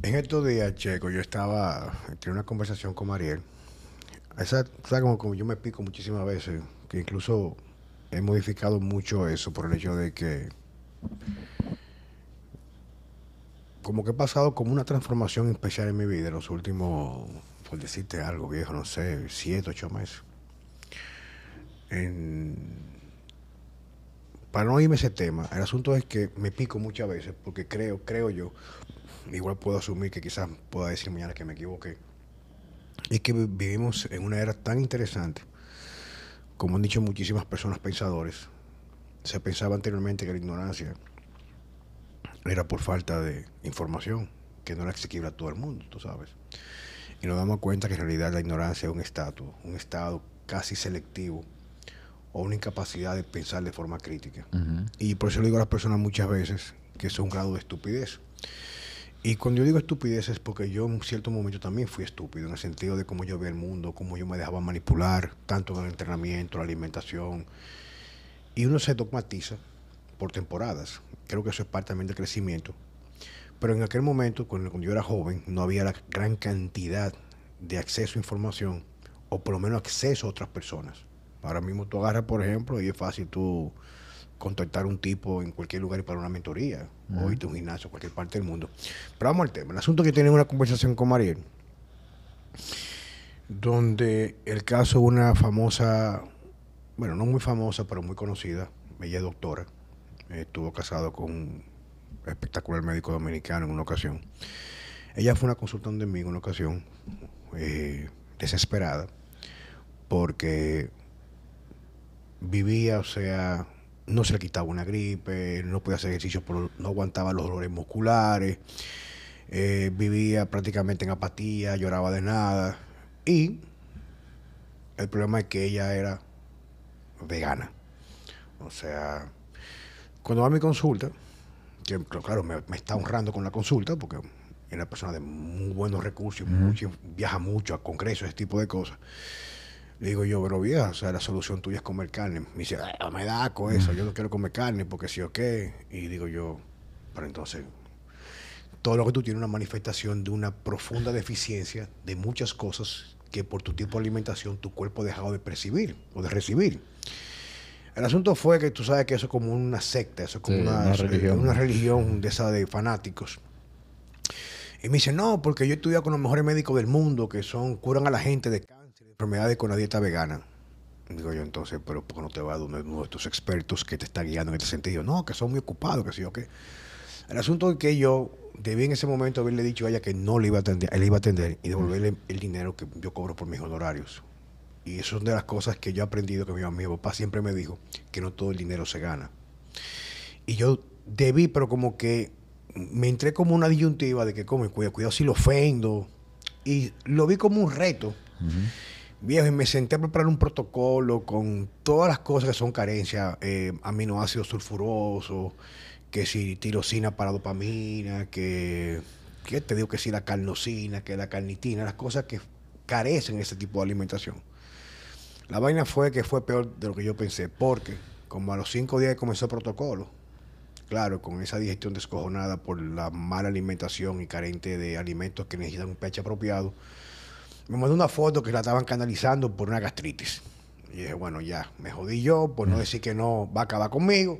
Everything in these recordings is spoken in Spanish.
En estos días, Checo, yo tenía una conversación con Mariel. ¿Sabes? Como yo me pico muchísimas veces, que incluso he modificado mucho eso por el hecho de que, como que he pasado como una transformación especial en mi vida en los últimos, por decirte algo viejo, no sé, 7, 8 meses. En- para no irme a ese tema, el asunto es que me pico muchas veces porque creo yo, igual puedo asumir que quizás pueda decir mañana que me equivoqué, es que vivimos en una era tan interesante, como han dicho muchísimas personas pensadores. Se pensaba anteriormente que la ignorancia era por falta de información, que no era asequible a todo el mundo, tú sabes. Y nos damos cuenta que en realidad la ignorancia es un estado casi selectivo o una incapacidad de pensar de forma crítica. Ujú. Y por eso le digo a las personas muchas veces que es un grado de estupidez. Y cuando yo digo estupidez es porque yo en cierto momento también fui estúpido, en el sentido de cómo yo veía el mundo, cómo yo me dejaba manipular, tanto en el entrenamiento, la alimentación. Y uno se dogmatiza por temporadas. Creo que eso es parte también del crecimiento. Pero en aquel momento, cuando yo era joven, no había la gran cantidad de acceso a información, o por lo menos acceso a otras personas. Ahora mismo tú agarras, por ejemplo, y es fácil tú contactar a un tipo en cualquier lugar para una mentoría, o Ujú. irte a un gimnasio, a cualquier parte del mundo. Pero vamos al tema. El asunto es que tiene una conversación con Mariel, donde el caso de una famosa, bueno, no muy famosa, pero muy conocida, ella es doctora, estuvo casado con un espectacular médico dominicano en una ocasión. Ella fue una consultante de mí en una ocasión, desesperada, porque vivía, o sea, no se le quitaba una gripe, no podía hacer ejercicio, no aguantaba los dolores musculares, vivía prácticamente en apatía, lloraba de nada. Y el problema es que ella era vegana. O sea, cuando va a mi consulta, que claro, me está honrando con la consulta, porque es una persona de muy buenos recursos, Ujú. viaja mucho a congresos, ese tipo de cosas. Le digo yo, pero vieja, o sea, la solución tuya es comer carne. Me dice, "Ah, me da con eso, yo no quiero comer carne porque sí o qué". Y digo yo, pero entonces, todo lo que tú tienes es una manifestación de una profunda deficiencia de muchas cosas que por tu tipo de alimentación tu cuerpo ha dejado de percibir o de recibir. El asunto fue que tú sabes que eso es como una secta, eso es Sí, como una una religión. religión de esa de fanáticos. Y me dice, no, porque yo he estudiado con los mejores médicos del mundo que curan a la gente de cáncer, de enfermedades con la dieta vegana. Digo yo, entonces, pero ¿por qué no te va a dar uno de estos expertos que te está guiando en este sentido? No, que son muy ocupados, que sí o qué. El asunto es que yo debí en ese momento haberle dicho a ella que no le iba a atender, él iba a atender y devolverle el dinero que yo cobro por mis honorarios. Y eso es de las cosas que yo he aprendido, que mi papá siempre me dijo, que no todo el dinero se gana. Y yo debí, pero como que me entré como una disyuntiva de que, como, cuidado si lo ofendo. Y lo vi como un reto. Ujú. Viejo, y me senté a preparar un protocolo con todas las cosas que son carencias, aminoácidos sulfurosos, que si tirosina para dopamina, que te digo que si la carnosina, que la carnitina, las cosas que carecen de ese tipo de alimentación. La vaina fue que fue peor de lo que yo pensé, porque como a los 5 días que comenzó el protocolo, claro, con esa digestión descojonada por la mala alimentación y carente de alimentos que necesitan un pH apropiado, me mandó una foto que la estaban canalizando por una gastritis. Y dije, bueno, ya, me jodí yo, por no decir que no va a acabar conmigo.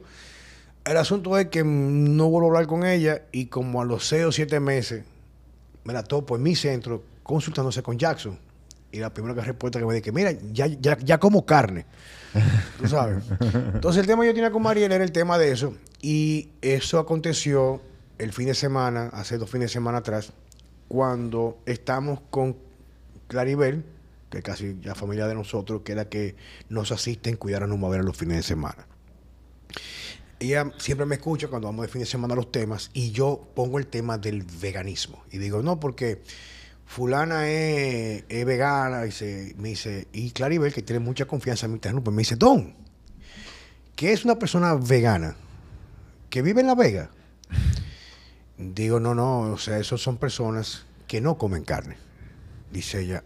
El asunto es que no vuelvo a hablar con ella y como a los 6 o 7 meses me la topo en mi centro consultándose con Jackson. Y la primera respuesta que me dije, mira, ya como carne, tú sabes. Entonces el tema que yo tenía con Mariela era el tema de eso. Y eso aconteció el fin de semana, hace 2 fines de semana atrás, cuando estamos con Claribel, que es casi la familia de nosotros, que es la que nos asiste en cuidar a nuestra madre los fines de semana. Ella siempre me escucha cuando vamos de fin de semana a los temas y yo pongo el tema del veganismo. Y digo, no, porque fulana es vegana, me dice, y Claribel, que tiene mucha confianza en mi terreno, pues me dice, Don, ¿qué es una persona vegana? ¿Que vive en La Vega? Digo, no, no, o sea, esos son personas que no comen carne. Dice ella,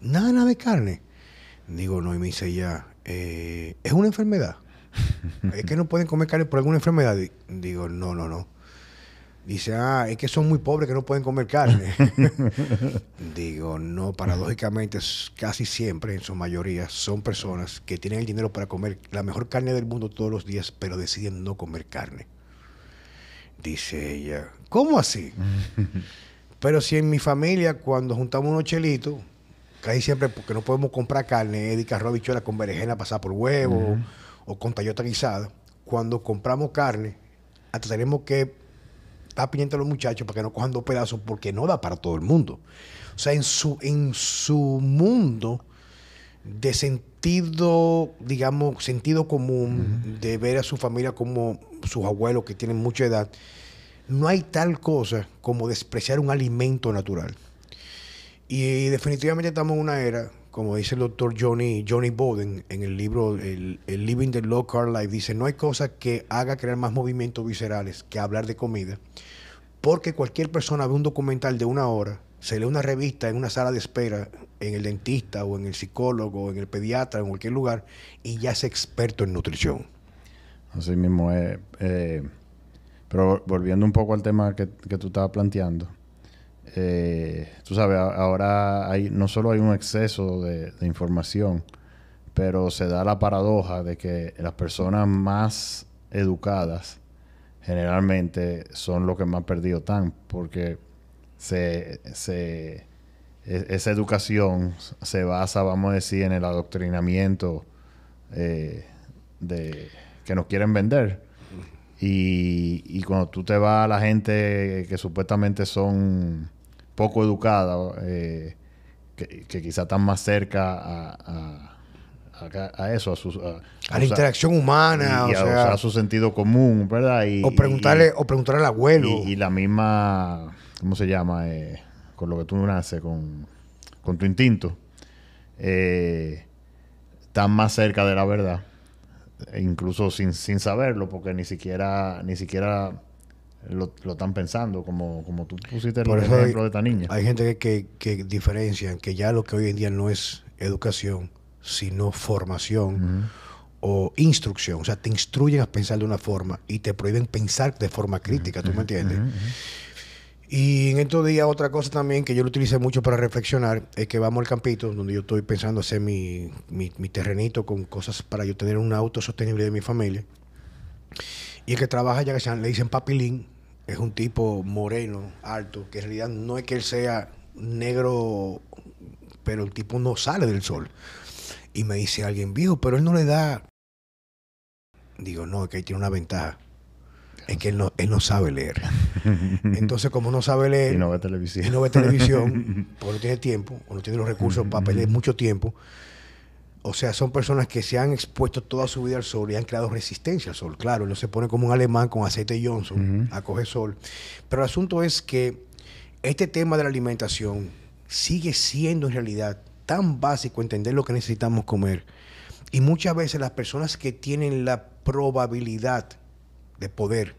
nada de carne. Digo, no, y me dice ella, ¿es una enfermedad? ¿Es que no pueden comer carne por alguna enfermedad? Digo, no, no, no. Dice, es que son muy pobres que no pueden comer carne. Digo, no, paradójicamente, casi siempre, en su mayoría, son personas que tienen el dinero para comer la mejor carne del mundo todos los días, pero deciden no comer carne. Dice ella, ¿cómo así? Pero si en mi familia, cuando juntamos unos chelitos, casi siempre, porque no podemos comprar carne, Eddie arroz habichuela con berenjena pasada por huevo o con tallota guisada, cuando compramos carne, hasta tenemos que estar pendiente a los muchachos para que no cojan 2 pedazos porque no da para todo el mundo. O sea, en su mundo de sentido, digamos, sentido común, de ver a su familia como sus abuelos que tienen mucha edad, no hay tal cosa como despreciar un alimento natural. Y definitivamente estamos en una era, como dice el doctor Johnny Bowden en el libro el Living the Low Carb Life, dice, no hay cosa que haga crear más movimientos viscerales que hablar de comida, porque cualquier persona ve un documental de 1 hora, se lee una revista en una sala de espera, en el dentista o en el psicólogo, o en el pediatra, en cualquier lugar, y ya es experto en nutrición. Así mismo es. Pero volviendo un poco al tema que tú estabas planteando, tú sabes, ahora no solo hay un exceso de información, pero se da la paradoja de que las personas más educadas generalmente son los que más perdidos están, porque esa educación se basa, vamos a decir, en el adoctrinamiento que nos quieren vender. Y cuando tú te vas a la gente que supuestamente son poco educada, que quizás están más cerca a eso, a la interacción humana, y a usar su sentido común, ¿verdad? O preguntarle al abuelo. Y la misma, ¿cómo se llama? Con lo que tú naces, con tu instinto, están más cerca de la verdad, incluso sin saberlo, porque ni siquiera lo están pensando, como tú pusiste el ejemplo de esta niña. Hay gente que diferencian que ya lo que hoy en día no es educación, sino formación o instrucción. O sea, te instruyen a pensar de una forma y te prohíben pensar de forma crítica, ¿tú me entiendes? Y en estos días otra cosa también que yo lo utilicé mucho para reflexionar es que vamos al campito, donde yo estoy pensando hacer mi terrenito con cosas para yo tener un auto sostenible de mi familia. Y el que trabaja allá, que le dicen Papilín, es un tipo moreno, alto, que en realidad no es que él sea negro, pero el tipo no sale del sol. Y me dice alguien, viejo, pero él no le da... Digo, no, es que él tiene una ventaja. Es que él no sabe leer. Entonces, como no sabe leer... Y no ve televisión, porque no tiene tiempo, o no tiene los recursos para perder mucho tiempo. O sea, son personas que se han expuesto toda su vida al sol y han creado resistencia al sol. Claro, él no se pone como un alemán con aceite Johnson a coger sol. Pero el asunto es que este tema de la alimentación sigue siendo en realidad tan básico entender lo que necesitamos comer. Y muchas veces las personas que tienen la probabilidad de poder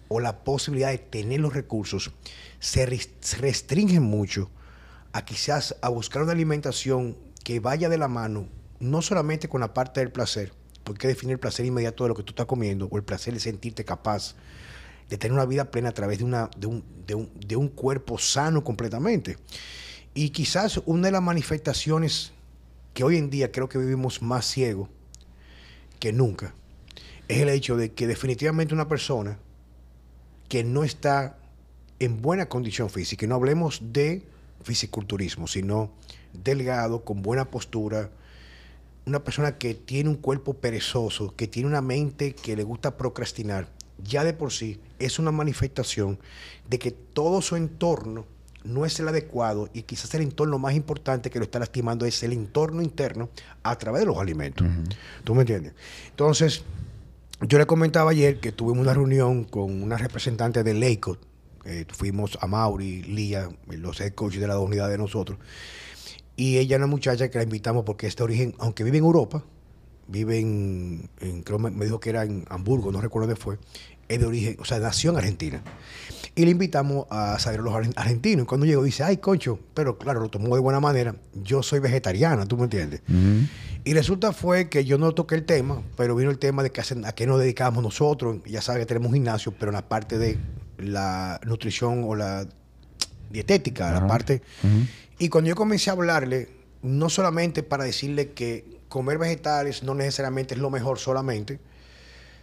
o la posibilidad de tener los recursos se restringen mucho a quizás a buscar una alimentación que vaya de la mano no solamente con la parte del placer, porque hay que definir el placer inmediato de lo que tú estás comiendo o el placer de sentirte capaz de tener una vida plena a través de un cuerpo sano completamente. Y quizás una de las manifestaciones que hoy en día creo que vivimos más ciegos que nunca es el hecho de que definitivamente una persona que no está en buena condición física, y no hablemos de fisiculturismo, sino delgado, con buena postura, una persona que tiene un cuerpo perezoso, que tiene una mente que le gusta procrastinar, ya de por sí es una manifestación de que todo su entorno no es el adecuado, y quizás el entorno más importante que lo está lastimando es el entorno interno a través de los alimentos. ¿Tú me entiendes? Entonces, yo le comentaba ayer que tuvimos una reunión con una representante de Lakewood. Fuimos a Mauri, Lía, los head coaches de las 2 unidades de nosotros. Y ella es una muchacha que la invitamos porque es de origen, aunque vive en Europa, vive creo me dijo que era en Hamburgo, no recuerdo dónde fue, es de origen, o sea, nació en Argentina. Y le invitamos a saber a los argentinos. Y cuando llegó dice, ay, concho, pero claro, lo tomó de buena manera. Yo soy vegetariana, ¿tú me entiendes? Y resulta fue que yo no toqué el tema, pero vino el tema de a qué nos dedicamos nosotros. Ya sabes que tenemos un gimnasio, pero en la parte de la nutrición o la dietética, Ajá. la parte. Ujú. Y cuando yo comencé a hablarle, no solamente para decirle que comer vegetales no necesariamente es lo mejor solamente,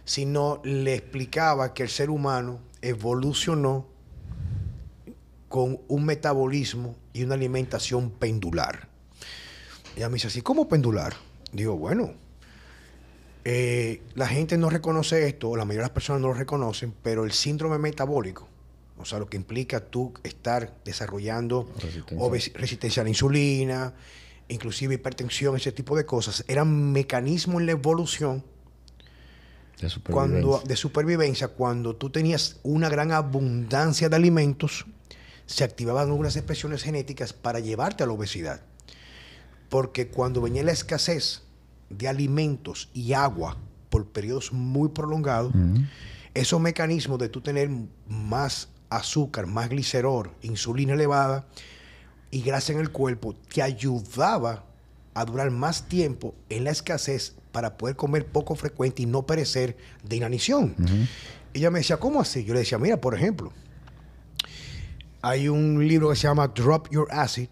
sino le explicaba que el ser humano evolucionó con un metabolismo y una alimentación pendular. Ella me dice así, ¿cómo pendular? Digo, bueno, la gente no reconoce esto, o la mayoría de las personas no lo reconocen, pero el síndrome metabólico, o sea, lo que implica tú estar desarrollando resistencia a la insulina, inclusive hipertensión, ese tipo de cosas, eran mecanismos en la evolución de supervivencia, cuando tú tenías una gran abundancia de alimentos, se activaban algunas expresiones genéticas para llevarte a la obesidad. Porque cuando venía la escasez de alimentos y agua por periodos muy prolongados, esos mecanismos de tú tener más azúcar, más glicerol, insulina elevada y grasa en el cuerpo, te ayudaba a durar más tiempo en la escasez para poder comer poco frecuente y no perecer de inanición. Ella me decía, ¿cómo así? Yo le decía, mira, por ejemplo, hay un libro que se llama Drop Your Acid,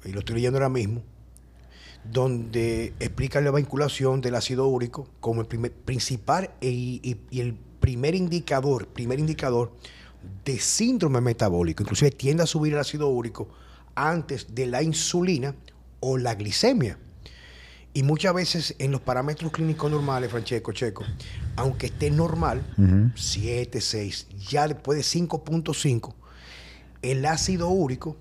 y lo estoy leyendo ahora mismo, donde explica la vinculación del ácido úrico como el principal y el primer indicador de síndrome metabólico. Inclusive tiende a subir el ácido úrico antes de la insulina o la glicemia. Y muchas veces en los parámetros clínicos normales, Francesco, Checo, aunque esté normal, 7, 6, ya después de 5.5, el ácido úrico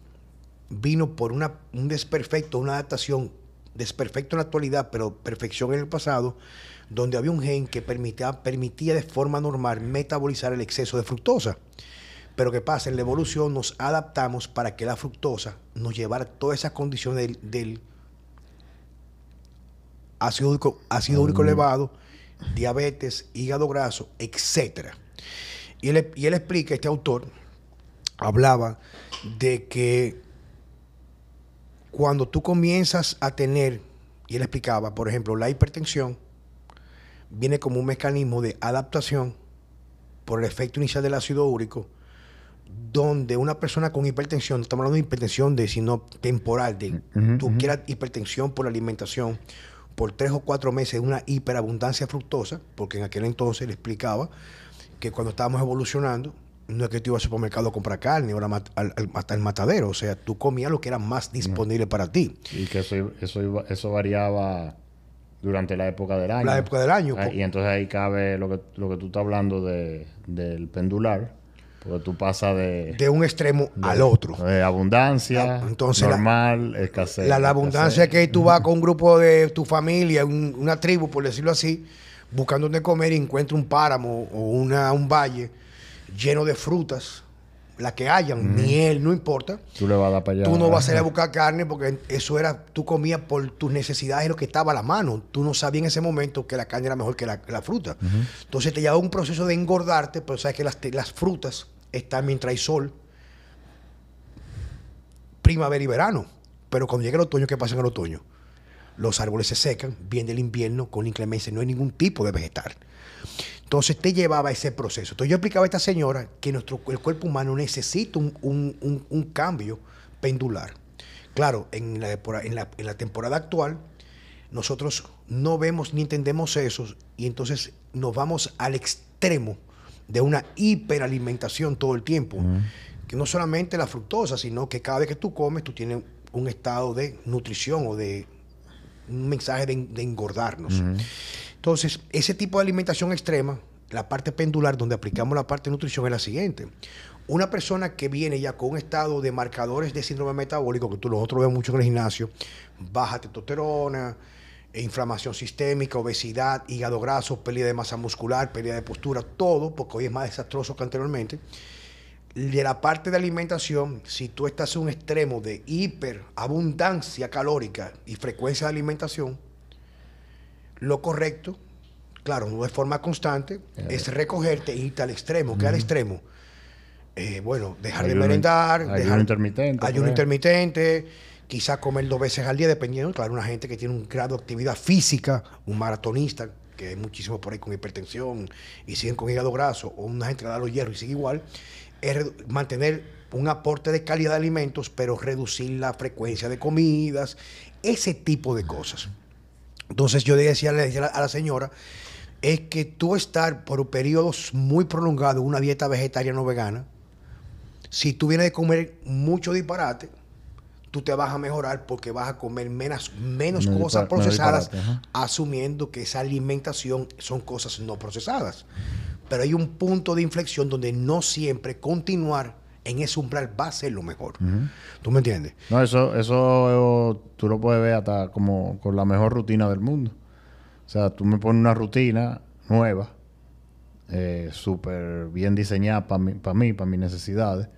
vino por un desperfecto, una adaptación, desperfecto en la actualidad, pero perfección en el pasado, donde había un gen que permitía de forma normal metabolizar el exceso de fructosa. Pero ¿qué pasa? En la evolución nos adaptamos para que la fructosa nos llevara todas esas condiciones del ácido úrico elevado, diabetes, hígado graso, etc. Y él explica, este autor hablaba de que cuando tú comienzas a tener, y él explicaba, por ejemplo, la hipertensión viene como un mecanismo de adaptación por el efecto inicial del ácido úrico, donde una persona con hipertensión, no estamos hablando de hipertensión sino temporal, tú quieras hipertensión por la alimentación, por 3 o 4 meses, una hiperabundancia de fructosa, porque en aquel entonces le explicaba que cuando estábamos evolucionando, no es que tú ibas al supermercado a comprar carne, ahora hasta el matadero, o sea, tú comías lo que era más disponible para ti. Y que eso variaba durante la época del año. La época del año. Y entonces ahí cabe lo que tú estás hablando del pendular, porque tú pasas de un extremo al otro. De abundancia, entonces, normal, escasez. La abundancia que tú vas con un grupo de tu familia, una tribu, por decirlo así, buscando donde comer y encuentras un páramo o un valle lleno de frutas, las que hayan, miel, no importa. Tú le vas a dar para allá. Tú no vas a ir a buscar carne porque eso era, tú comías por tus necesidades, lo que estaba a la mano. Tú no sabías en ese momento que la carne era mejor que la fruta. Entonces te llevaba un proceso de engordarte, pero sabes que las frutas están mientras hay sol, primavera y verano. Pero cuando llega el otoño, ¿qué pasa en el otoño? Los árboles se secan, viene el invierno con inclemencia, no hay ningún tipo de vegetal. Entonces te llevaba a ese proceso. Entonces yo explicaba a esta señora que el cuerpo humano necesita un cambio pendular. Claro, en la temporada actual nosotros no vemos ni entendemos eso y entonces nos vamos al extremo de una hiperalimentación todo el tiempo. Que no solamente la fructosa, sino que cada vez que tú comes, tú tienes un estado de nutrición o de un mensaje de engordarnos. Entonces, ese tipo de alimentación extrema, la parte pendular, donde aplicamos la parte de nutrición, es la siguiente. Una persona que viene ya con un estado de marcadores de síndrome metabólico, que nosotros vemos mucho en el gimnasio, baja testosterona, inflamación sistémica, obesidad, hígado graso, pérdida de masa muscular, pérdida de postura, todo, porque hoy es más desastroso que anteriormente. De la parte de alimentación, si tú estás en un extremo de hiperabundancia calórica y frecuencia de alimentación, lo correcto, claro, no de forma constante, es recogerte e irte al extremo. ¿Qué al extremo? Bueno, dejar de merendar, ayuno intermitente, quizás comer 2 veces al día, dependiendo, claro, una gente que tiene un grado de actividad física, un maratonista, que hay muchísimos por ahí con hipertensión y siguen con hígado graso, o una gente que da los hierros y sigue igual, es mantener un aporte de calidad de alimentos, pero reducir la frecuencia de comidas, ese tipo de cosas. Entonces yo le decía a la señora, es que tú estar por periodos muy prolongados en una dieta vegetariana o vegana, si tú vienes de comer mucho disparate, tú te vas a mejorar porque vas a comer menos cosas procesadas, asumiendo que esa alimentación son cosas no procesadas. Pero hay un punto de inflexión donde no siempre continuar en ese umbral va a ser lo mejor. ¿Tú me entiendes? No, eso tú lo puedes ver hasta como con la mejor rutina del mundo. O sea, tú me pones una rutina nueva, súper bien diseñada para mí, para mis necesidades.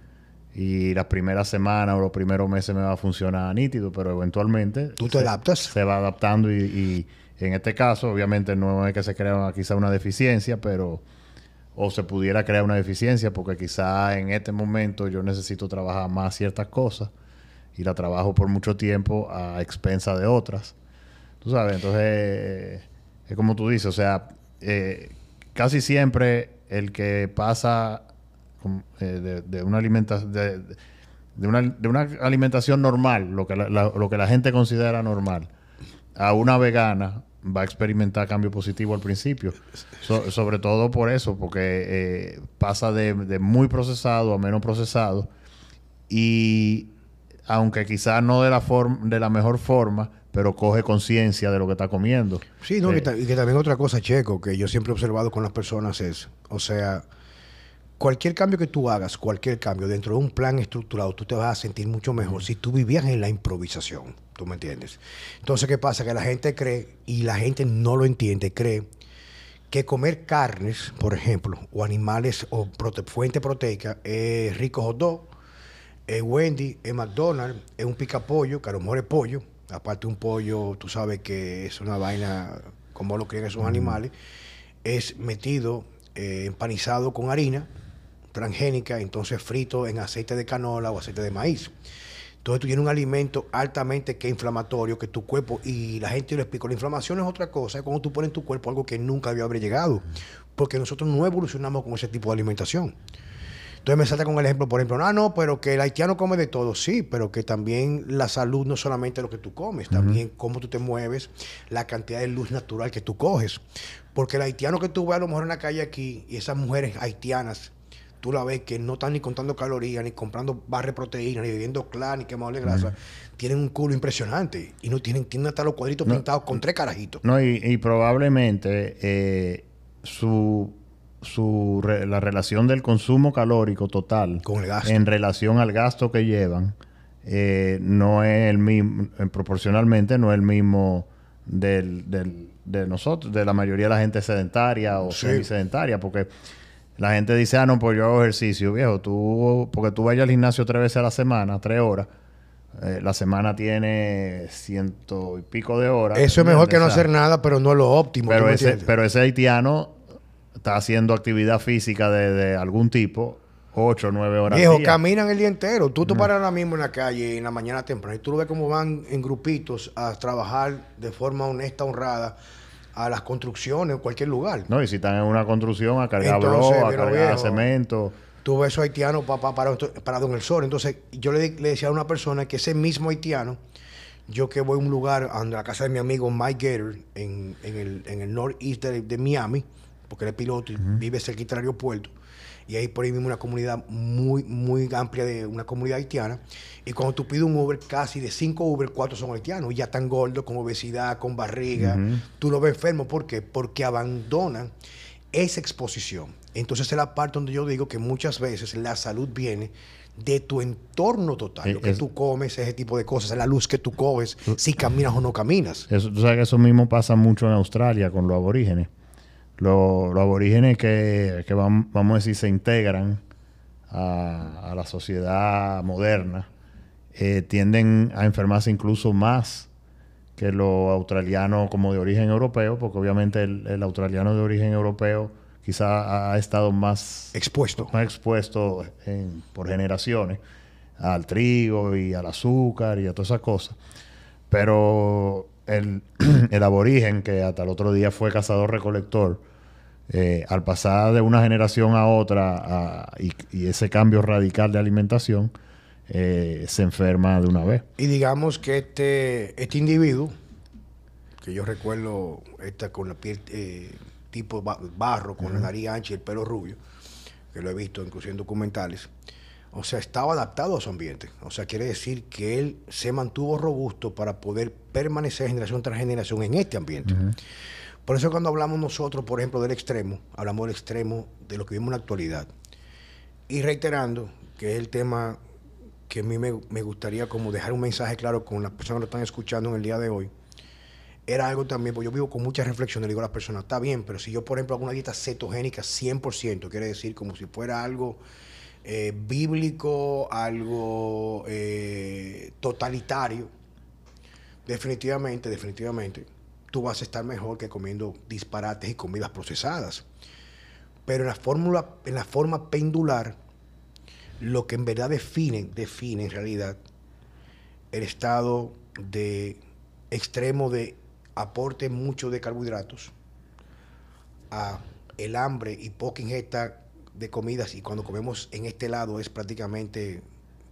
Y las primeras semanas o los primeros meses me va a funcionar nítido, pero eventualmente... ¿Tú te adaptas? Se va adaptando y en este caso, obviamente, no es que se crea quizá una deficiencia, pero... O se pudiera crear una deficiencia porque quizá en este momento yo necesito trabajar más ciertas cosas y la trabajo por mucho tiempo a expensa de otras. Tú sabes, entonces es como tú dices, o sea, casi siempre el que pasa de una alimentación de una alimentación normal, lo que la gente considera normal, a una vegana, va a experimentar cambio positivo al principio. Sobre todo por eso, porque pasa de muy procesado a menos procesado. Y aunque quizás no de la mejor forma, pero coge conciencia de lo que está comiendo. Sí, no, y que también otra cosa, Checo, que yo siempre he observado con las personas es, o sea, cualquier cambio que tú hagas, cualquier cambio dentro de un plan estructurado, tú te vas a sentir mucho mejor si tú vivías en la improvisación. ¿Tú me entiendes? Entonces, ¿qué pasa? Que la gente cree, y la gente no lo entiende, cree que comer carnes, por ejemplo, o animales o fuente proteica, es rico hot dog, es Wendy, es McDonald's, es un picapollo, que a lo mejor es pollo. Aparte un pollo, tú sabes que es una vaina, como lo crían esos animales, es metido, empanizado con harina transgénica, entonces frito en aceite de canola o aceite de maíz. Entonces tú tienes un alimento altamente que inflamatorio, que tu cuerpo, y la gente lo explica, la inflamación es otra cosa, es cuando tú pones en tu cuerpo algo que nunca debió haber llegado, porque nosotros no evolucionamos con ese tipo de alimentación. Entonces me salta con el ejemplo, por ejemplo, no, pero que el haitiano come de todo, sí, pero que también la salud no solamente lo que tú comes, también cómo tú te mueves, la cantidad de luz natural que tú coges. Porque el haitiano que tú ves a lo mejor en la calle aquí, y esas mujeres haitianas, tú la ves que no están ni contando calorías, ni comprando barra de proteína, ni bebiendo clan, ni quemador de grasa, tienen un culo impresionante y no tienen hasta los cuadritos pintados con 3 carajitos. No, y probablemente la relación del consumo calórico total con el gasto, en relación al gasto que llevan no es el mismo, proporcionalmente no es el mismo de nosotros, de la mayoría de la gente sedentaria o semisedentaria, porque la gente dice, no, pues yo hago ejercicio, viejo, porque tú vayas al gimnasio 3 veces a la semana, 3 horas, la semana tiene 100 y pico de horas. Eso es mejor que no hacer nada, pero no es lo óptimo. Pero ese haitiano está haciendo actividad física de algún tipo 8 o 9 horas viejo, al día. Caminan el día entero. Tú te paras ahora mismo en la calle en la mañana temprano y tú lo ves cómo van en grupitos a trabajar de forma honesta, honrada a las construcciones o cualquier lugar. No, y si están en una construcción a cargar bloques, a cargar cemento. Tú ves esos haitianos parado en el sol. Entonces, yo le decía a una persona que ese mismo haitiano, yo que voy a un lugar, a la casa de mi amigo Mike Gator, en el northeast de Miami, porque él es piloto y vive cerquita del aeropuerto, y ahí por ahí mismo una comunidad muy, muy amplia de una comunidad haitiana. Y cuando tú pides un Uber, casi de 5 Uber, 4 son haitianos. Y ya están gordos, con obesidad, con barriga. Tú lo ves enfermo. ¿Por qué? Porque abandonan esa exposición. Entonces es la parte donde yo digo que muchas veces la salud viene de tu entorno total. Lo que tú comes, ese tipo de cosas, la luz que tú coges, si caminas o no caminas. Tú sabes que eso mismo pasa mucho en Australia con los aborígenes. Los aborígenes que vamos a decir se integran a la sociedad moderna tienden a enfermarse incluso más que los australianos como de origen europeo, porque obviamente el australiano de origen europeo quizá ha estado más expuesto por generaciones al trigo y al azúcar y a todas esas cosas. Pero el, el aborigen, que hasta el otro día fue cazador-recolector, al pasar de una generación a otra y ese cambio radical de alimentación, se enferma de una vez. Y digamos que este individuo, que yo recuerdo con la piel tipo barro, con la nariz ancha y el pelo rubio, que lo he visto incluso en documentales, o sea, estaba adaptado a su ambiente. O sea, quiere decir que él se mantuvo robusto para poder permanecer generación tras generación en este ambiente. Por eso cuando hablamos nosotros, por ejemplo, del extremo, hablamos del extremo de lo que vivimos en la actualidad. Y reiterando que es el tema que a mí me gustaría como dejar un mensaje claro con las personas que lo están escuchando en el día de hoy, era algo también, porque yo vivo con muchas reflexiones, le digo a las personas, está bien, pero si yo, por ejemplo, hago una dieta cetogénica 100%, quiere decir como si fuera algo bíblico, algo totalitario, definitivamente, tú vas a estar mejor que comiendo disparates y comidas procesadas. Pero en la forma pendular, lo que en verdad define en realidad el estado de extremo de aporte mucho de carbohidratos a el hambre y poca ingesta de comidas, y cuando comemos en este lado es prácticamente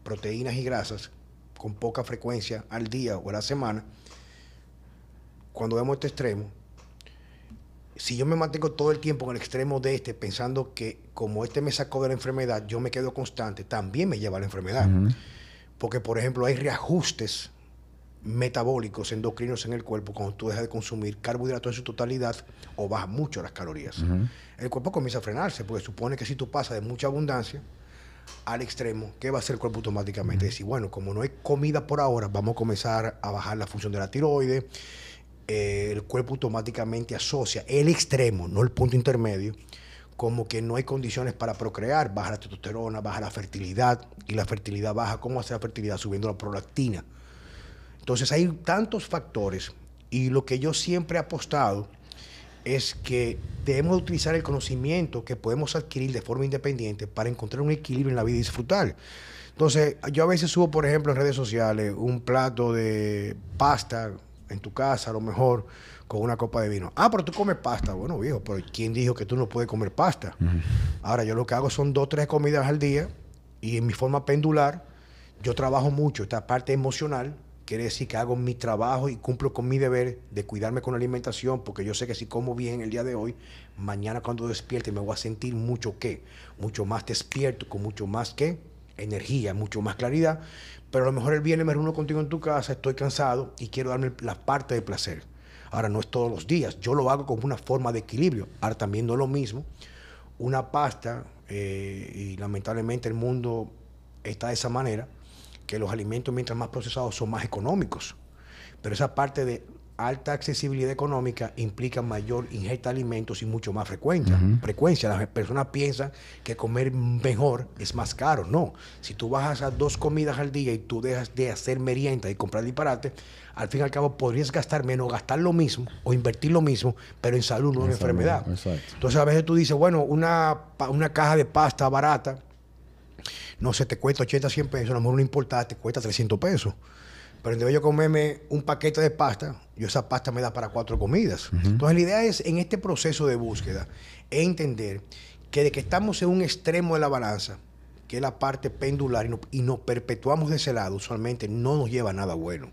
proteínas y grasas con poca frecuencia al día o a la semana. Cuando vemos este extremo, si yo me mantengo todo el tiempo en el extremo de pensando que como me sacó de la enfermedad, yo me quedo constante, también me lleva a la enfermedad. Porque, por ejemplo, hay reajustes metabólicos, endocrinos en el cuerpo cuando tú dejas de consumir carbohidratos en su totalidad o bajas mucho las calorías. El cuerpo comienza a frenarse, porque supone que si tú pasas de mucha abundancia al extremo, ¿qué va a hacer el cuerpo automáticamente? Decir, bueno, como no hay comida por ahora, vamos a comenzar a bajar la función de la tiroides. El cuerpo automáticamente asocia el extremo, no el punto intermedio, como que no hay condiciones para procrear, baja la testosterona, baja la fertilidad, y la fertilidad baja. ¿Cómo hace la fertilidad? Subiendo la prolactina. Entonces hay tantos factores, y lo que yo siempre he apostado es que debemos utilizar el conocimiento que podemos adquirir de forma independiente para encontrar un equilibrio en la vida y disfrutar. Entonces, yo a veces subo, por ejemplo, en redes sociales un plato de pasta en tu casa, a lo mejor, con una copa de vino. Ah, pero tú comes pasta. Bueno, viejo, pero ¿quién dijo que tú no puedes comer pasta? Ahora, yo lo que hago son 2 o 3 comidas al día, y en mi forma pendular, yo trabajo mucho esta parte emocional. Quiere decir que hago mi trabajo y cumplo con mi deber de cuidarme con la alimentación, porque yo sé que si como bien el día de hoy, mañana cuando despierte me voy a sentir mucho más despierto, con mucho más energía, mucho más claridad. Pero a lo mejor el viernes me reúno contigo en tu casa, estoy cansado y quiero darme la parte de placer. Ahora, no es todos los días, yo lo hago como una forma de equilibrio. Ahora, también no es lo mismo una pasta, y lamentablemente el mundo está de esa manera, que los alimentos, mientras más procesados, son más económicos. Pero esa parte de alta accesibilidad económica implica mayor ingesta de alimentos y mucho más frecuencia. Las personas piensan que comer mejor es más caro. No. Si tú bajas a 2 comidas al día y tú dejas de hacer merienda y comprar disparate, al fin y al cabo podrías gastar menos, gastar lo mismo o invertir lo mismo, pero en salud, no en enfermedad. Exacto. Entonces a veces tú dices, bueno, una caja de pasta barata, no sé, te cuesta 80, 100 pesos, a lo mejor no importa, te cuesta 300 pesos. Pero en vez de yo comerme un paquete de pasta, esa pasta me da para 4 comidas. Entonces la idea es, en este proceso de búsqueda, entender que de que estamos en un extremo de la balanza, que es la parte pendular, y nos perpetuamos de ese lado, usualmente no nos lleva a nada bueno.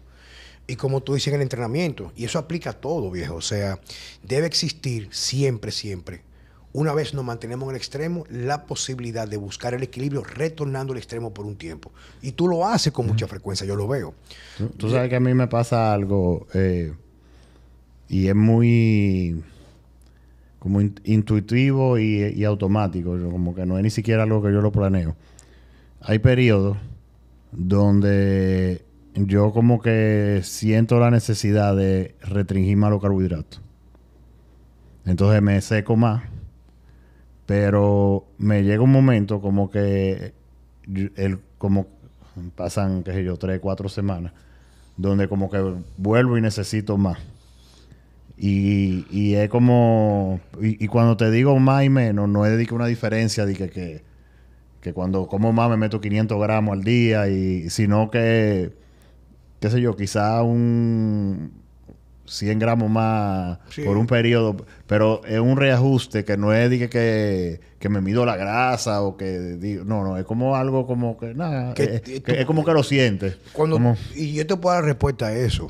Y como tú dices en el entrenamiento, y eso aplica a todo, viejo, o sea, debe existir siempre, una vez nos mantenemos en el extremo, la posibilidad de buscar el equilibrio retornando al extremo por un tiempo. Y tú lo haces con mucha frecuencia, yo lo veo. Tú sabes que a mí me pasa algo, y es muy como intuitivo y automático, como que no es ni siquiera algo que yo lo planeo. Hay periodos donde yo como que siento la necesidad de restringir más los carbohidratos. Entonces me seco más. Pero me llega un momento como que como pasan, qué sé yo, 3, 4 semanas, donde como que vuelvo y necesito más. Y es como... Y cuando te digo más y menos, no es de que una diferencia de que cuando como más me meto 500 gramos al día, sino que, qué sé yo, quizá un 100 gramos más Sí. por un periodo, pero es un reajuste que no es que me mido la grasa o que digo, no, es como algo como que nada, es como que lo sientes. Y yo te puedo dar respuesta a eso.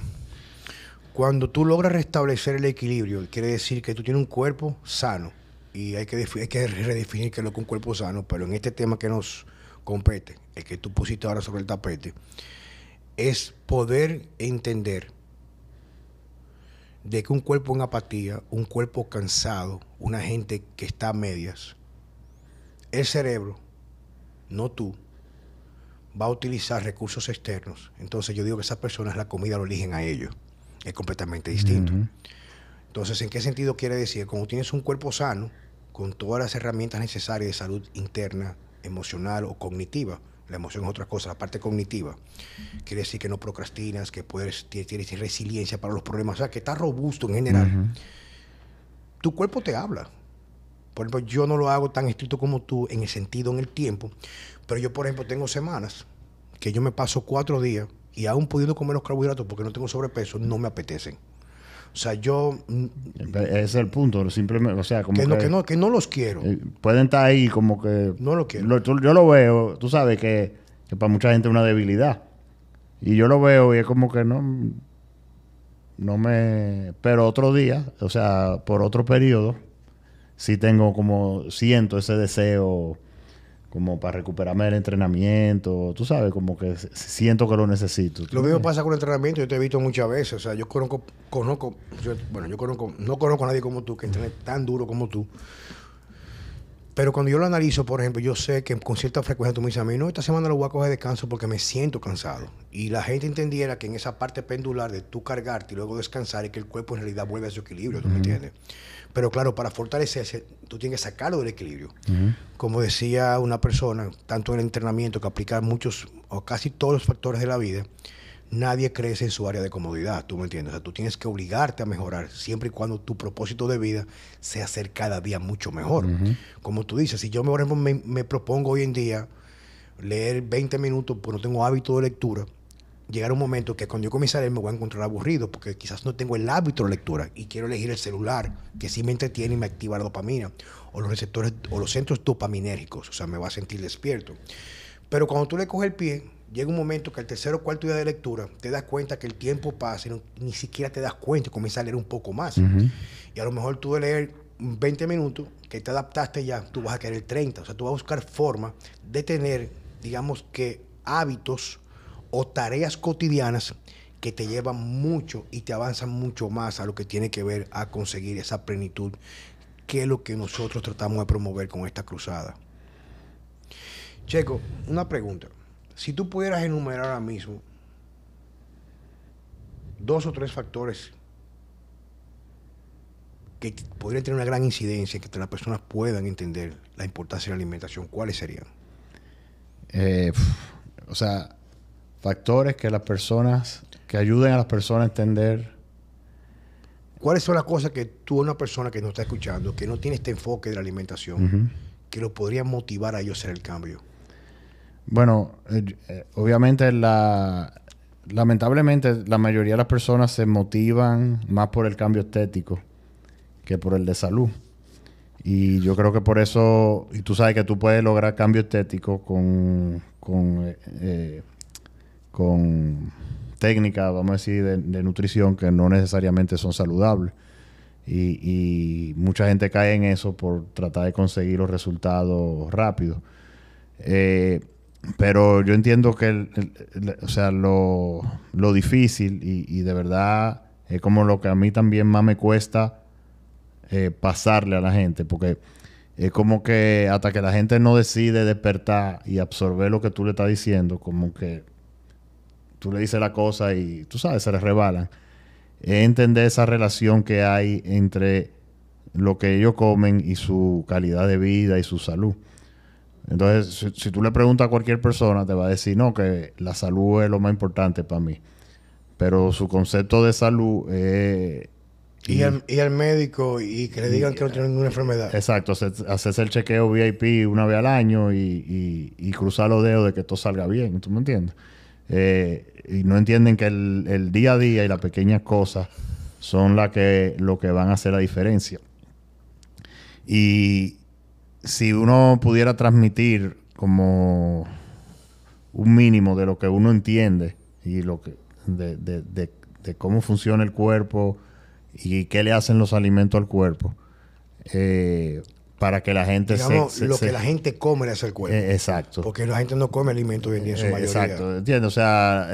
Cuando tú logras restablecer el equilibrio, quiere decir que tú tienes un cuerpo sano. Y hay que redefinir qué es lo que es un cuerpo sano, pero en este tema que nos compete, el que tú pusiste ahora sobre el tapete, es poder entender de que un cuerpo en apatía, un cuerpo cansado, una gente que está a medias, el cerebro, no tú, va a utilizar recursos externos. Entonces yo digo que esas personas la comida lo eligen a ellos. Es completamente distinto. Entonces, ¿en qué sentido quiere decir? Cuando tienes un cuerpo sano, con todas las herramientas necesarias de salud interna, emocional o cognitiva, la emoción es otra cosa, la parte cognitiva, quiere decir que no procrastinas, que tienes resiliencia para los problemas, o sea, que estás robusto en general. Tu cuerpo te habla. Por ejemplo, yo no lo hago tan estricto como tú en el sentido, en el tiempo, pero yo, por ejemplo, tengo semanas que yo me paso 4 días y aún pudiendo comer los carbohidratos porque no tengo sobrepeso, no me apetecen. O sea, ese es el punto, simplemente, o sea, como que no los quiero. Pueden estar ahí como que... No lo quiero. Yo lo veo, tú sabes que para mucha gente es una debilidad. Y yo lo veo y es como que no me... Pero otro día, o sea, por otro periodo, sí tengo siento ese deseo como para recuperarme el entrenamiento, tú sabes, como que siento que lo necesito. Lo mismo pasa con el entrenamiento, yo te he visto muchas veces, o sea, no conozco a nadie como tú, que entrene tan duro como tú, pero cuando yo lo analizo, por ejemplo, yo sé que con cierta frecuencia tú me dices a mí, no, esta semana lo voy a coger descanso porque me siento cansado, y la gente entendiera que en esa parte pendular de tú cargarte y luego descansar es que el cuerpo en realidad vuelve a su equilibrio, ¿tú me entiendes? Pero claro, para fortalecerse, tú tienes que sacarlo del equilibrio. Como decía una persona, tanto en el entrenamiento que aplica muchos o casi todos los factores de la vida, nadie crece en su área de comodidad, ¿tú me entiendes? O sea, tú tienes que obligarte a mejorar siempre y cuando tu propósito de vida sea ser cada día mucho mejor. Como tú dices, si yo, por ejemplo, me propongo hoy en día leer 20 minutos, pues no tengo hábito de lectura, llegar un momento que cuando yo comience a leer me voy a encontrar aburrido porque quizás no tengo el hábito de lectura y quiero elegir el celular que sí me entretiene y me activa la dopamina o los receptores o los centros dopaminérgicos, o sea, me va a sentir despierto. Pero cuando tú le coges el pie, llega un momento que al tercer o cuarto día de lectura te das cuenta que el tiempo pasa y ni siquiera te das cuenta y comienzas a leer un poco más. Y a lo mejor tú de leer 20 minutos, que te adaptaste ya, tú vas a querer 30. O sea, tú vas a buscar forma de tener, digamos que, hábitos o tareas cotidianas que te llevan mucho y te avanzan mucho más a lo que tiene que ver a conseguir esa plenitud, que es lo que nosotros tratamos de promover con esta cruzada. Checo, una pregunta. Si tú pudieras enumerar ahora mismo 2 o 3 factores que podrían tener una gran incidencia en que las personas puedan entender la importancia de la alimentación, ¿cuáles serían? O sea, factores que ayuden a las personas a entender. ¿Cuáles son las cosas que tú, una persona que nos está escuchando, que no tiene este enfoque de la alimentación, que lo podrían motivar a ellos a hacer el cambio? Bueno, obviamente lamentablemente la mayoría de las personas se motivan más por el cambio estético que por el de salud. Y yo creo que por eso, y tú sabes que tú puedes lograr cambio estético con técnicas, vamos a decir, de nutrición que no necesariamente son saludables. Y mucha gente cae en eso por tratar de conseguir los resultados rápidos. Pero yo entiendo que o sea, lo difícil y de verdad es como lo que a mí también más me cuesta pasarle a la gente, porque es como que hasta que la gente no decide despertar y absorber lo que tú le estás diciendo, como que tú le dices la cosa y tú sabes, se le rebalan. Es entender esa relación que hay entre lo que ellos comen y su calidad de vida y su salud. Entonces, si tú le preguntas a cualquier persona, te va a decir, no, que la salud es lo más importante para mí. Pero su concepto de salud es... Y al médico y que le digan que no tiene ninguna enfermedad. Exacto, hacerse el chequeo VIP una vez al año y cruzar los dedos de que todo salga bien, ¿tú me entiendes? Y no entienden que el día a día y las pequeñas cosas son lo que van a hacer la diferencia. Y si uno pudiera transmitir como un mínimo de lo que uno entiende y lo que de cómo funciona el cuerpo y qué le hacen los alimentos al cuerpo, para que la gente que la gente come le hace el cuerpo. Exacto. Porque la gente no come alimentos hoy en día en su mayoría. Exacto, entiendo. O sea,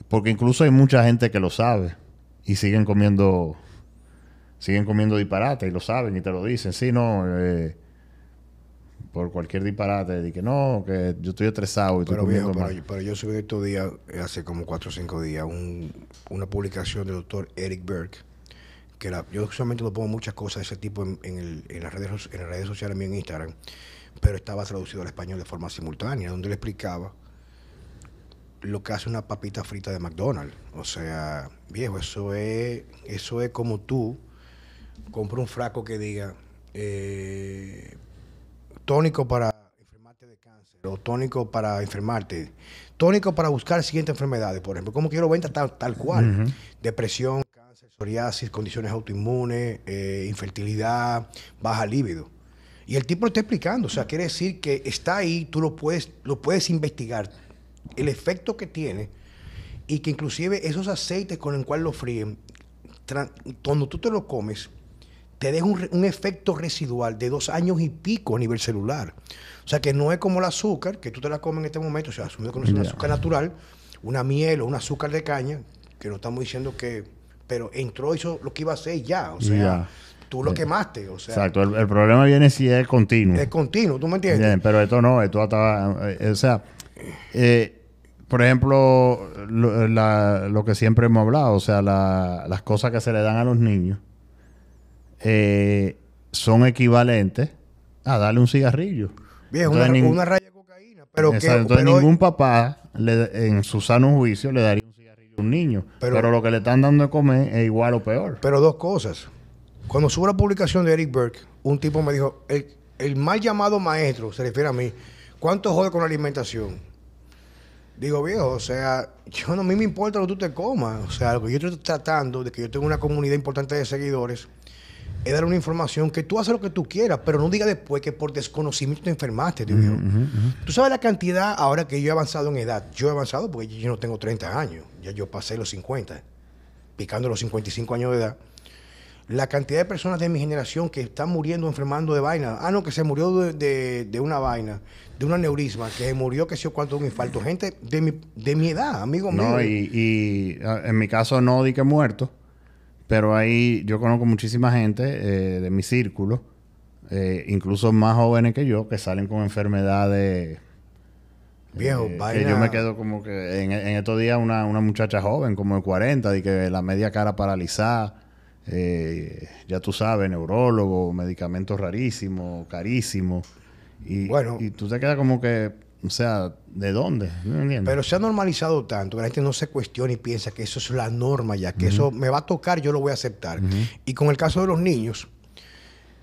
porque incluso hay mucha gente que lo sabe y siguen comiendo disparate y lo saben y te lo dicen. Sí, no, por cualquier disparate, de que no, que yo estoy estresado y estoy comiendo mal. Pero yo subí estos días, hace como 4 o 5 días, una publicación del doctor Eric Berg, que yo usualmente no pongo muchas cosas de ese tipo en las redes sociales mías en Instagram, pero estaba traducido al español de forma simultánea, donde le explicaba lo que hace una papita frita de McDonald's. O sea, viejo, eso es como tú compras un frasco que diga tónico para enfermarte de cáncer, o tónico para enfermarte, tónico para buscar siguientes enfermedades, por ejemplo, como que yo lo venda tal cual, depresión, psoriasis, condiciones autoinmunes, infertilidad, baja libido. Y el tipo lo está explicando. O sea, quiere decir que está ahí, tú lo puedes investigar, el efecto que tiene, y que inclusive esos aceites con el cual lo fríen, cuando tú te lo comes, te deja un efecto residual de 2 años y pico a nivel celular. O sea, que no es como el azúcar, que tú te la comes en este momento, o sea, asumiendo que no es un azúcar natural, una miel o un azúcar de caña, que no estamos diciendo que... Pero entró, hizo lo que iba a hacer ya. O sea, tú lo quemaste. O sea, exacto. El problema viene si es continuo. Es continuo, ¿tú me entiendes? Bien, pero esto no, esto hasta... o sea, por ejemplo, lo que siempre hemos hablado, o sea, las cosas que se le dan a los niños son equivalentes a darle un cigarrillo. Bien, una raya de cocaína. Pero entonces ningún papá, en su sano juicio, le daría a un niño, pero lo que le están dando de comer es igual o peor. Pero 2 cosas. Cuando subo la publicación de Eric Berg, un tipo me dijo, el mal llamado maestro, se refiere a mí, ¿cuánto jode con la alimentación? Digo, viejo, o sea, a mí me importa lo que tú te comas. O sea, lo que yo estoy tratando, de que yo tengo una comunidad importante de seguidores, es dar una información que tú haces lo que tú quieras, pero no digas después que por desconocimiento te enfermaste, tío. Tú sabes la cantidad, ahora que yo he avanzado en edad. Yo he avanzado porque yo no tengo 30 años. Ya yo pasé los 50, picando los 55 años de edad. La cantidad de personas de mi generación que están muriendo, enfermando de vaina. Ah, no, que se murió de una vaina, de un aneurisma, que se murió, que sé yo cuánto, de un infarto. Gente de mi edad, amigo mío. No, y en mi caso no di que muerto. Pero ahí yo conozco muchísima gente de mi círculo, incluso más jóvenes que yo, que salen con enfermedades. Viejo, que yo me quedo como que en estos días una muchacha joven, como de 40, de que la media cara paralizada, ya tú sabes, neurólogo, medicamentos rarísimos, carísimos. Y tú te quedas como que, o sea, ¿de dónde? No entiendo. Pero se ha normalizado tanto que la gente no se cuestiona y piensa que eso es la norma ya, que eso me va a tocar, yo lo voy a aceptar. Y con el caso de los niños,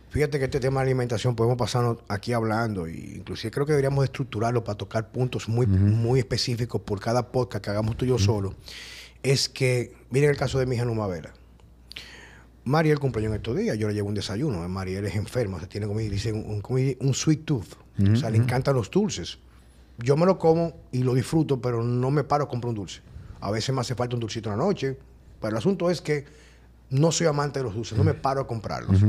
fíjate que este tema de alimentación podemos pasarnos aquí hablando, y inclusive creo que deberíamos estructurarlo para tocar puntos muy específicos por cada podcast que hagamos tú y yo solo. Es que, miren el caso de mi hija Numavela. Mariel cumpleaños en estos días, yo le llevo un desayuno. Mariel es enferma, se tiene como dicen un sweet tooth, o sea, le encantan los dulces. Yo me lo como y lo disfruto, pero no me paro a comprar un dulce. A veces me hace falta un dulcito en la noche, pero el asunto es que no soy amante de los dulces, no me paro a comprarlos.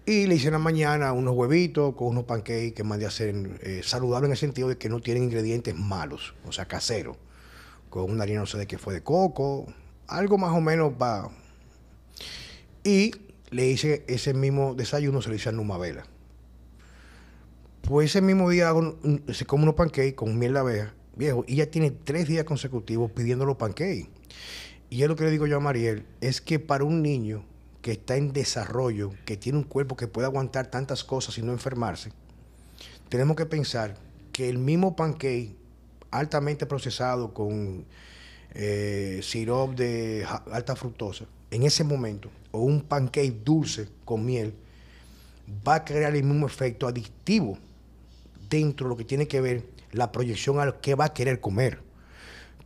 Y le hice en la mañana unos huevitos con unos pancakes que mandé a hacer saludables en el sentido de que no tienen ingredientes malos, o sea, caseros, con una harina no sé de qué fue de coco, algo más o menos va. Y le hice ese mismo desayuno, se lo hice a Numavela. Pues ese mismo día se come unos pancakes con miel de abeja, viejo, y ella tiene 3 días consecutivos pidiendo los pancakes. Y es lo que le digo yo a Mariel, es que para un niño que está en desarrollo, que tiene un cuerpo que puede aguantar tantas cosas y no enfermarse, tenemos que pensar que el mismo pancake altamente procesado con sirope de alta fructosa, en ese momento, o un pancake dulce con miel, va a crear el mismo efecto adictivo dentro de lo que tiene que ver la proyección a lo que va a querer comer.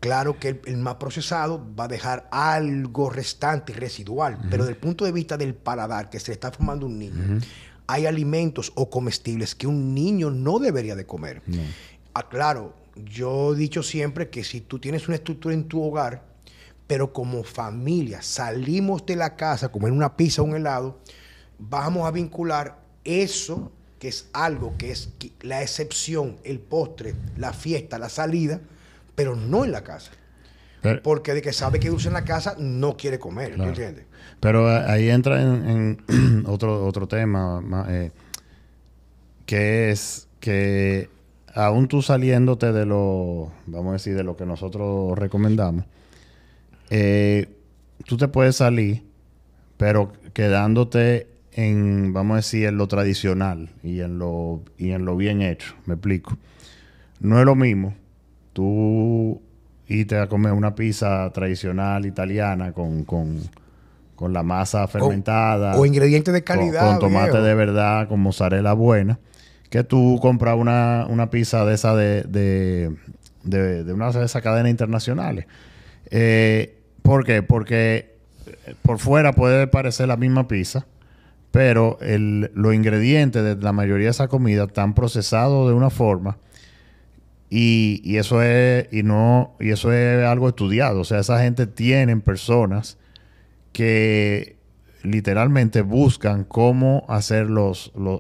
Claro que el más procesado va a dejar algo restante y residual, pero desde el punto de vista del paladar que se le está formando a un niño, hay alimentos o comestibles que un niño no debería de comer. No. Claro, yo he dicho siempre que si tú tienes una estructura en tu hogar, pero como familia salimos de la casa a comer una pizza o un helado, vamos a vincular eso, que es algo que es la excepción, el postre, la fiesta, la salida, pero no en la casa. Porque de que sabe que dulce en la casa, no quiere comer, Claro. ¿tú entiendes? Pero ahí entra en otro tema, que es que aún tú saliéndote de lo, vamos a decir, de lo que nosotros recomendamos, tú te puedes salir, pero quedándote en, vamos a decir, en lo tradicional y en lo bien hecho. Me explico. No es lo mismo tú irte a comer una pizza tradicional italiana con la masa fermentada. O ingredientes de calidad. Con tomate viejo. de verdad, con mozzarella buena. Que tú compras una pizza de esa de una de esas cadenas internacionales. ¿Por qué? Porque por fuera puede parecer la misma pizza, pero los ingredientes de la mayoría de esa comida están procesados de una forma y eso es algo estudiado. O sea, esa gente tienen personas que literalmente buscan cómo hacer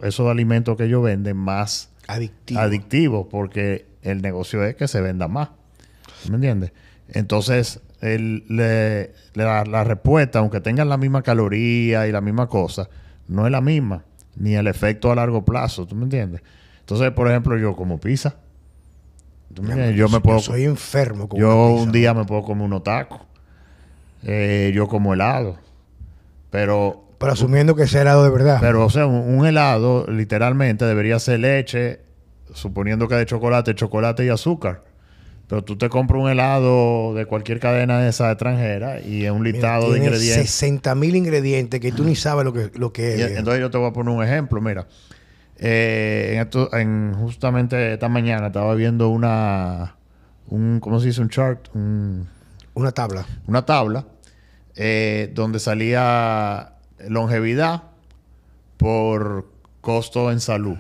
esos alimentos que ellos venden más adictivos, porque el negocio es que se venda más. ¿Me entiendes? Entonces, la respuesta, aunque tengan la misma caloría y la misma cosa, no es la misma, ni el efecto a largo plazo. ¿Tú me entiendes? Entonces, por ejemplo, yo como pizza. ¿Tú me entiendes? Yo soy enfermo con yo una pizza, un día me puedo comer unos tacos. Yo como helado. Pero asumiendo que sea helado de verdad. Pero, o sea, un helado literalmente debería ser leche, suponiendo que de chocolate y azúcar. Pero tú te compras un helado de cualquier cadena de esa extranjera y es un listado de ingredientes. 60,000 ingredientes que tú ni sabes lo que es. Entonces yo te voy a poner un ejemplo. Mira, justamente esta mañana estaba viendo ¿cómo se dice? Un chart. Una tabla. Una tabla donde salía longevidad por costo en salud,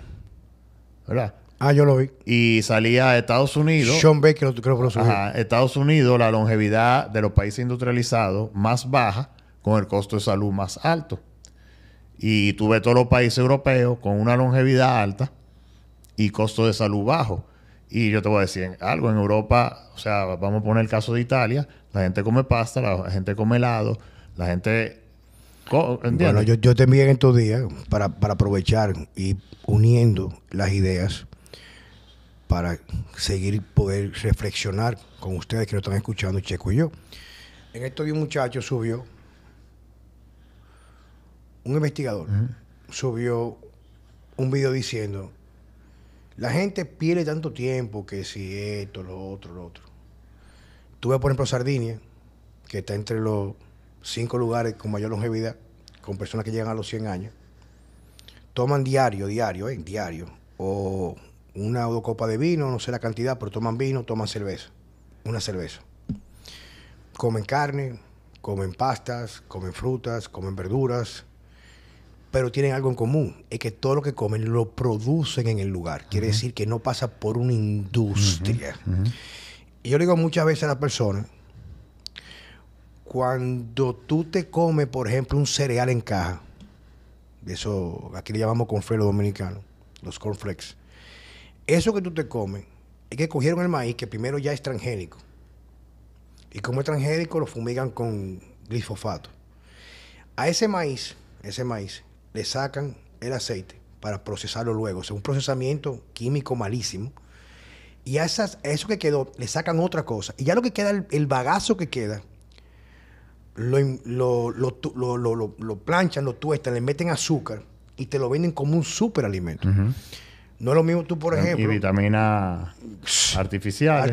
¿verdad? Yo lo vi. Y salía Estados Unidos. Sean Baker creo que lo subió. Estados Unidos, la longevidad de los países industrializados más baja, con el costo de salud más alto. Y tú ves todos los países europeos con una longevidad alta y costo de salud bajo. Y yo te voy a decir algo, en Europa, o sea, vamos a poner el caso de Italia, la gente come pasta, la gente come helado, la gente... Bueno, yo te envié en estos días para aprovechar y uniendo las ideas para poder reflexionar con ustedes que lo están escuchando, Checo y yo. En estos días un muchacho subió, un investigador, subió un video diciendo, la gente pierde tanto tiempo que si esto, lo otro. Tú ves, por ejemplo, Sardinia, que está entre los 5 lugares con mayor longevidad, con personas que llegan a los 100 años, toman diario, o una o dos copas de vino, no sé la cantidad, pero toman vino, toman cerveza, una cerveza. Comen carne, comen pastas, comen frutas, comen verduras, pero tienen algo en común, es que todo lo que comen lo producen en el lugar. Quiere decir que no pasa por una industria. Y yo le digo muchas veces a las personas, cuando tú te comes, por ejemplo, un cereal en caja, de eso, aquí le llamamos cornflakes los dominicanos, los cornflakes. Eso que tú te comes, es que cogieron el maíz, que primero ya es transgénico. Y como es transgénico, lo fumigan con glifosato. A ese maíz, le sacan el aceite para procesarlo luego. O sea, un procesamiento químico malísimo. Y a eso que quedó, le sacan otra cosa. Y ya lo que queda, el bagazo que queda, lo planchan, lo tuestan, le meten azúcar y te lo venden como un superalimento. No es lo mismo tú, por ejemplo... Y vitaminas artificiales.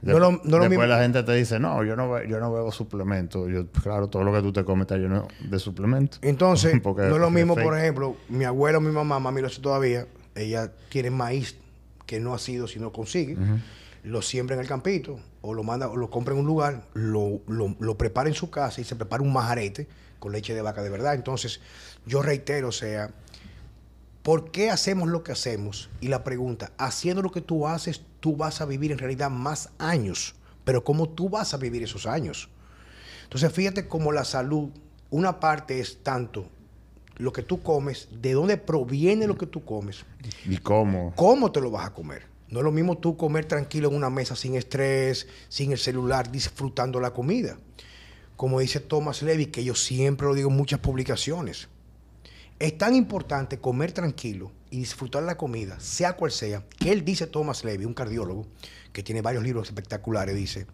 Después la gente te dice, no, yo no bebo suplementos. Claro, todo lo que tú te comes está lleno de suplementos. Entonces, no es lo mismo, por ejemplo, mi abuela o mi mamá, mami lo hace todavía, ella tiene maíz que no ha sido, sino consigue. lo siembra en el campito, o lo manda, o lo compra en un lugar, lo prepara en su casa y se prepara un majarete con leche de vaca de verdad. Entonces, yo reitero, o sea, ¿por qué hacemos lo que hacemos? Y la pregunta, haciendo lo que tú haces, tú vas a vivir en realidad más años. Pero ¿cómo tú vas a vivir esos años? Entonces, fíjate cómo la salud, una parte es tanto lo que tú comes, de dónde proviene lo que tú comes. ¿Y cómo? ¿Cómo te lo vas a comer? No es lo mismo tú comer tranquilo en una mesa sin estrés, sin el celular, disfrutando la comida. Como dice Thomas Levy, que yo siempre lo digo en muchas publicaciones. Es tan importante comer tranquilo y disfrutar la comida, sea cual sea, que él dice, Thomas Levy, un cardiólogo, que tiene varios libros espectaculares, dice,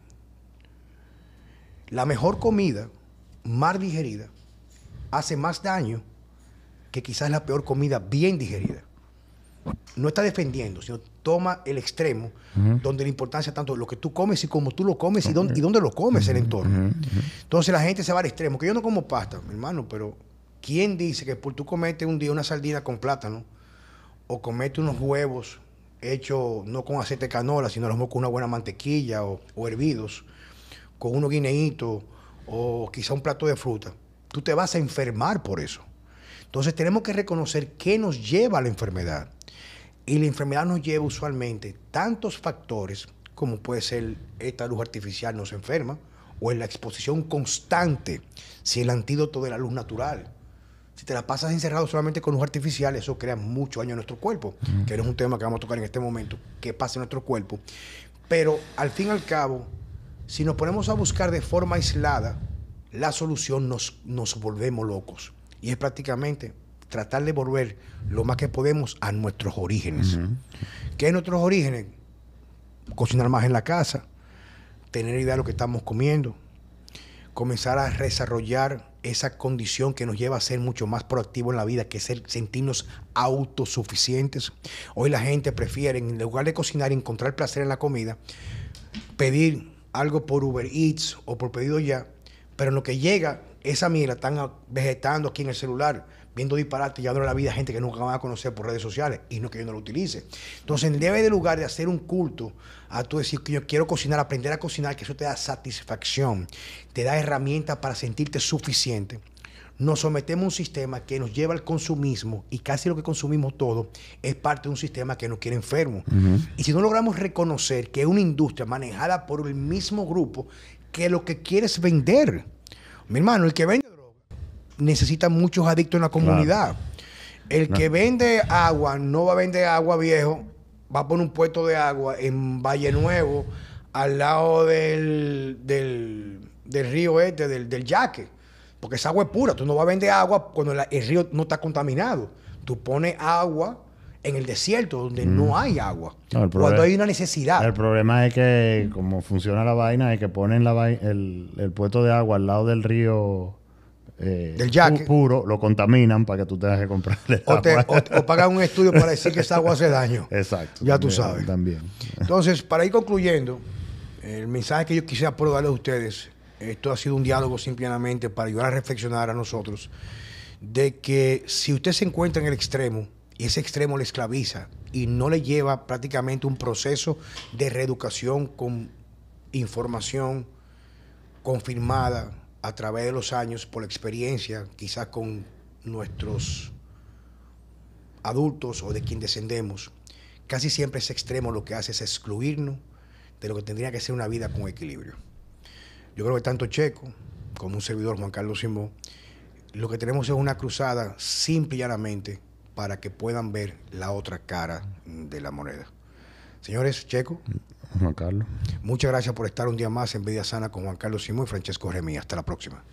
la mejor comida, mal digerida, hace más daño que quizás la peor comida bien digerida. No está defendiendo, sino toma el extremo, donde la importancia tanto de lo que tú comes y cómo tú lo comes y dónde lo comes, el entorno. Entonces la gente se va al extremo, que yo no como pasta, mi hermano, pero ¿quién dice que por tú comete un día una sardina con plátano o comete unos huevos hechos no con aceite de canola, sino los con una buena mantequilla o hervidos, con unos guineitos o quizá un plato de fruta, tú te vas a enfermar por eso? Entonces tenemos que reconocer qué nos lleva a la enfermedad. Y la enfermedad nos lleva usualmente tantos factores como puede ser esta luz artificial nos enferma, o en la exposición constante, si el antídoto de la luz natural. Si te la pasas encerrado solamente con luz artificial, eso crea mucho daño a nuestro cuerpo, que no es un tema que vamos a tocar en este momento, qué pasa en nuestro cuerpo. Pero al fin y al cabo, si nos ponemos a buscar de forma aislada la solución, nos volvemos locos. Y es prácticamente tratar de volver lo más que podemos a nuestros orígenes. ¿Qué es nuestros orígenes? Cocinar más en la casa, tener idea de lo que estamos comiendo, comenzar a desarrollar esa condición que nos lleva a ser mucho más proactivos en la vida, que es sentirnos autosuficientes. Hoy la gente prefiere, en lugar de cocinar y encontrar placer en la comida, pedir algo por Uber Eats o por pedido ya, pero en lo que llega, esa mierda están vegetando aquí en el celular, viendo disparate y llevándole la vida a gente que nunca van a conocer por redes sociales, y no que yo no lo utilice. Entonces, en de lugar de hacer un culto a tú decir que yo quiero cocinar, aprender a cocinar, que eso te da satisfacción, te da herramientas para sentirte suficiente, nos sometemos a un sistema que nos lleva al consumismo, y casi lo que consumimos todo es parte de un sistema que nos quiere enfermos. Y si no logramos reconocer que es una industria manejada por el mismo grupo que lo que quiere es vender. Mi hermano, el que vende necesita muchos adictos en la comunidad. Claro. El que vende agua no va a vender agua, viejo, va a poner un puesto de agua en Valle Nuevo, al lado del río del Yaque, porque esa agua es pura. Tú no vas a vender agua cuando el río no está contaminado. Tú pones agua en el desierto donde no hay agua, no, cuando hay una necesidad. El problema es que, como funciona la vaina, es que ponen el puesto de agua al lado del río del Yaque puro, lo contaminan para que tú tengas que comprarle agua. O pagan un estudio para decir que esa agua hace daño. Exacto. Ya tú sabes. También. Entonces, para ir concluyendo, el mensaje que yo quisiera poder darle a ustedes, esto ha sido un diálogo simplemente para ayudar a reflexionar a nosotros, de que si usted se encuentra en el extremo, y ese extremo le esclaviza y no le lleva prácticamente un proceso de reeducación con información confirmada a través de los años, por la experiencia, quizás con nuestros adultos o de quien descendemos, casi siempre ese extremo lo que hace es excluirnos de lo que tendría que ser una vida con equilibrio. Yo creo que tanto Checo como un servidor, Juan Carlos Simón, lo que tenemos es una cruzada simple y llanamente para que puedan ver la otra cara de la moneda. Señores, Checo, Juan Carlos, muchas gracias por estar un día más en Vida Sana con Juan Carlos Simón y Francesco Remí. Hasta la próxima.